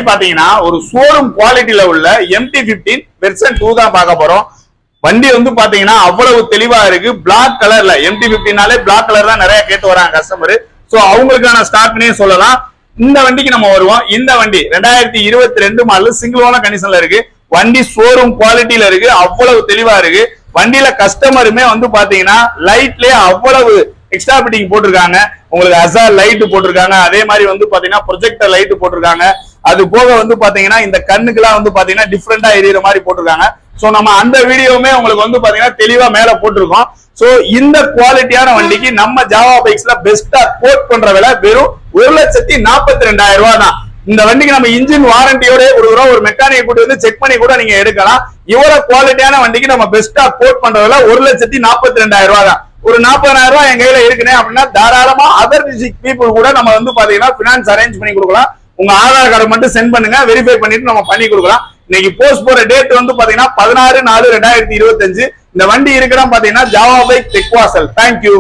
பாத்தீங்கன்னா ஒரு ஷோரூம் குவாலிட்டியில உள்ள MT-15 வெர்ஷன் 2 தான் பார்க்க போறோம். வண்டி வந்து பாத்தீங்கன்னா அவ்வளவு தெளிவா இருக்கு. பிளாக் கலர்ல MT-15னாலே பிளாக் கலர் தான் நிறைய கேட்டு வராங்க கஸ்டமர். சோ அவங்களுக்கான ஸ்டாக்னே சொல்லலாம். இந்த வண்டிக்கு நம்ம வருவோம். இந்த வண்டி 2022 மாடல் சிங்கிள் ஓனர் கண்டிஷன்ல இருக்கு. வண்டி ஷோரூம் குவாலிட்டியில இருக்கு. அவ்வளவு தெளிவா இருக்கு. வண்டியில கஸ்டமருமே வந்து பாத்தீங்கன்னா லைட்லயே அவ்வளவு எக்ஸ்ட்ரா ஃபிட்டிங் போட்டிருக்காங்க. உங்களுக்கு அசார் லைட் போட்டிருக்காங்க. அதே மாதிரி வந்து பாத்தீங்கன்னா ப்ரொஜெக்டர் லைட் போட்டிருக்காங்க. அது போக வந்து பாத்தீங்கன்னா இந்த கண்ணுக்குலாம் வந்து பாத்தீங்கன்னா டிஃப்ரெண்டா எரியற மாதிரி போட்டிருக்காங்க. சோ நம்ம அந்த வீடியோவுமே உங்களுக்கு வந்து பாத்தீங்கன்னா தெளிவா மேல போட்டிருக்கோம். சோ இந்த குவாலிட்டியான வண்டிக்கு நம்ம ஜாவா பைக்ஸ்ல பெஸ்டா கோட் பண்ற விலை வெறும் 1,42,000 ரூபாய் தான். இந்த வண்டிக்கு நம்ம இன்ஜின் வாரண்டியோட கொடுக்குறோம். ஒரு மெக்கானிக் கூட்டி வந்து செக் பண்ணி கூட நீங்க எடுக்கலாம். இவ்வளவு குவாலிட்டியான வண்டிக்கு நம்ம பெஸ்டா கோட் பண்ற விலை 1,42,000 ரூபாய் தான். ஒரு 40,000 ரூபாய் என் கையில இருக்குனே அப்படின்னா தாராளமா அதர் டிஸ்ட்ரிக்ட் பீப்புள் கூட நம்ம வந்து பாத்தீங்கன்னா பினான்ஸ் அரேஞ்ச் பண்ணி கொடுக்கலாம். உங்க ஆதார் கார்டு மட்டும் சென்ட் பண்ணுங்க, வெரிஃபை பண்ணிட்டு நம்ம பண்ணி கொடுக்கலாம். இன்னைக்கு போஸ்ட் போற டேட் வந்து பாத்தீங்கன்னா 16/4/2025. இந்த வண்டி இருக்கிற பாத்தீங்கன்னா ஜாவா பைக் தெக்குவாசல். தேங்க்யூ.